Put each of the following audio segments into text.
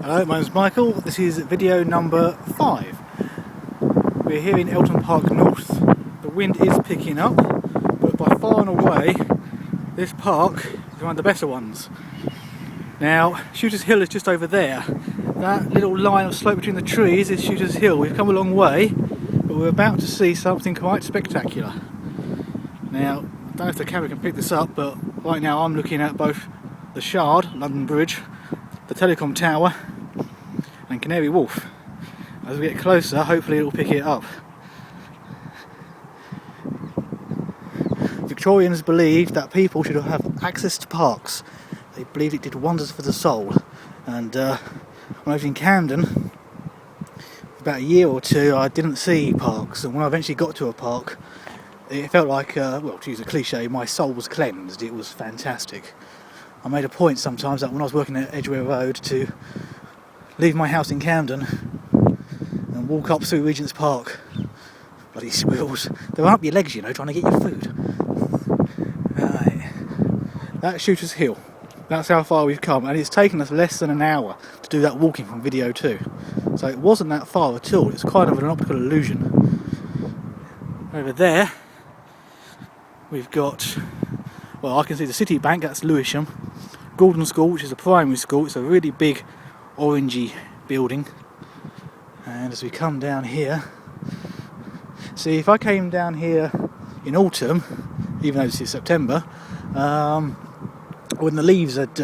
Hello, my name's Michael. This is video number 5. We're here in Eltham Park North. The wind is picking up, but by far and away, this park is one of the better ones. Now, Shooters Hill is just over there. That little line of slope between the trees is Shooters Hill. We've come a long way, but we're about to see something quite spectacular. Now, I don't know if the camera can pick this up, but right now I'm looking at both the Shard, London Bridge, the Telecom Tower and Canary Wharf. As we get closer, hopefully it'll pick it up. Victorians believed that people should have access to parks. They believed it did wonders for the soul. And when I was in Camden, for about a year or two, I didn't see parks. And when I eventually got to a park, it felt like, well, to use a cliche, my soul was cleansed. It was fantastic. I made a point sometimes that when I was working at Edgware Road to leave my house in Camden and walk up through Regent's Park. Bloody squirrels. They're up your legs, you know, trying to get your food. Right. That's Shooters Hill. That's how far we've come, and it's taken us less than an hour to do that walking from video 2. So it wasn't that far at all. It's kind of an optical illusion. Over there we've got, well, I can see the City Bank, that's Lewisham. Gordon School, which is a primary school. It's a really big orangey building. And as we come down here, see, if I came down here in autumn, even though this is September, when the leaves had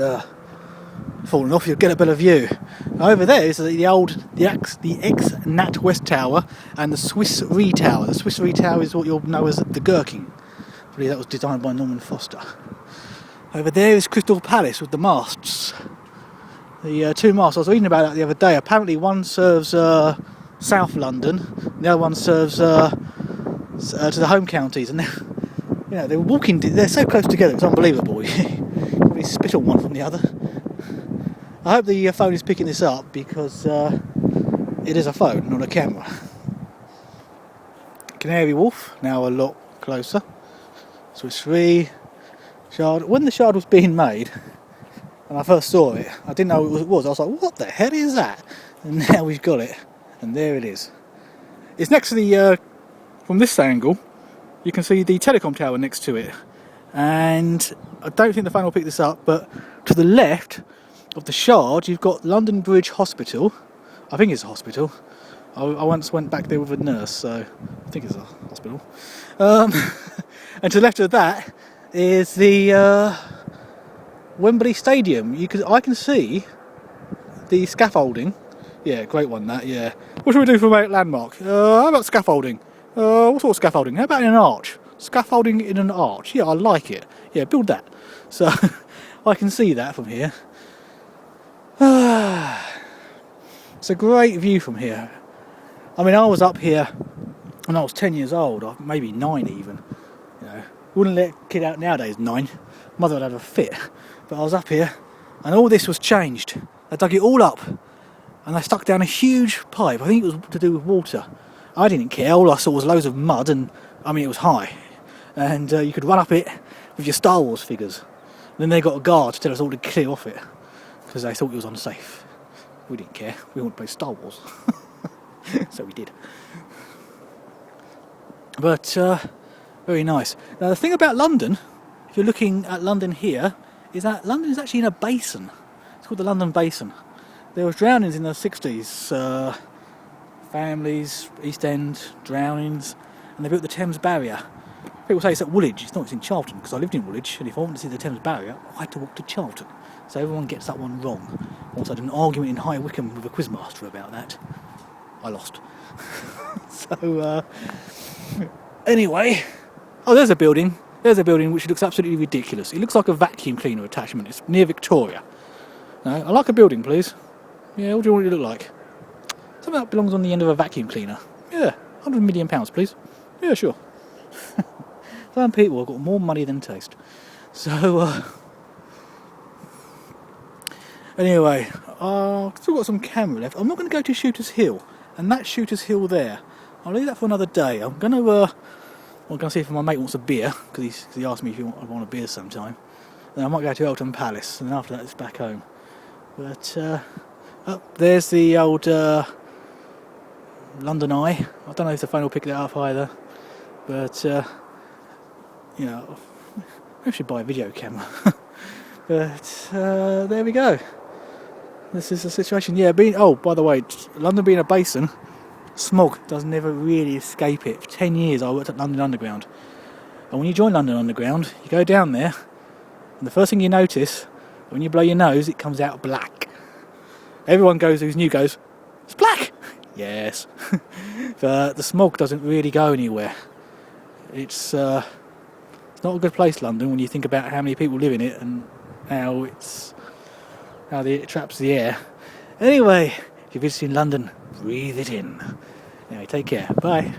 fallen off, you'd get a better view. Now over there is the ex-Nat West Tower and the Swiss Re Tower. The Swiss Re Tower is what you'll know as the Gherkin. I believe that was designed by Norman Foster. Over there is Crystal Palace with the masts. The two masts, I was reading about that the other day. Apparently one serves South London, and the other one serves to the home counties. And they're walking, they're so close together, it's unbelievable. You spit on one from the other. I hope the phone is picking this up, because it is a phone, not a camera. Canary Wharf, now a lot closer. Swiss Re, Shard. When the Shard was being made, and I first saw it, I didn't know what it was. I was like, what the hell is that? And now we've got it, and there it is. It's next to the, from this angle, you can see the Telecom Tower next to it. And I don't think the phone will pick this up, but to the left of the Shard, you've got London Bridge Hospital. I think it's a hospital. I once went back there with a nurse, so I think it's a hospital. And to the left of that is the Wembley Stadium. I can see the scaffolding. Yeah, great one that, yeah. What should we do for a landmark? How about scaffolding? What sort of scaffolding? How about in an arch? Scaffolding in an arch. Yeah, I like it. Yeah, build that. So, I can see that from here. It's a great view from here. I mean, I was up here when I was 10 years old, maybe 9 even. You know, wouldn't let a kid out nowadays, 9. Mother would have a fit. But I was up here, and all this was changed. They dug it all up, and they stuck down a huge pipe. I think it was to do with water. I didn't care. All I saw was loads of mud, and I mean, it was high. And you could run up it with your Star Wars figures. And then they got a guard to tell us all to clear off it, because they thought it was unsafe. We didn't care. We wanted to play Star Wars. So we did. But very nice. Now the thing about London, if you're looking at London here, is that London is actually in a basin. It's called the London Basin. There was drownings in the 60s, families, East End, drownings, and they built the Thames Barrier. People say it's at Woolwich. It's not, it's in Charlton, because I lived in Woolwich, and if I wanted to see the Thames Barrier, I had to walk to Charlton. So everyone gets that one wrong. Once I had an argument in High Wycombe with a quizmaster about that. I lost. So, anyway. Oh, there's a building. There's a building which looks absolutely ridiculous. It looks like a vacuum cleaner attachment. It's near Victoria. No, I like a building, please. Yeah, what do you want it to look like? Something that belongs on the end of a vacuum cleaner. Yeah, £100 million, please. Yeah, sure. Some people have got more money than taste. So, anyway, I've still got some camera left. I'm not going to go to Shooters Hill, and that's Shooters Hill there. I'll leave that for another day. I'm going to see if my mate wants a beer, because he asked me if I want a beer sometime. Then I might go to Eltham Palace, and then after that it's back home. But Oh, there's the old London Eye. I don't know if the phone will pick that up either, but you know, I should buy a video camera. But there we go. This is the situation. Yeah, by the way, London being a basin, smog does never really escape it. For 10 years I worked at London Underground. And when you join London Underground, you go down there, and the first thing you notice, when you blow your nose, it comes out black. Everyone who's new goes, it's black! Yes. But the smog doesn't really go anywhere. It's not a good place, London, when you think about how many people live in it and how it traps the air. Anyway, if you're visiting London, breathe it in. Anyway, take care. Bye.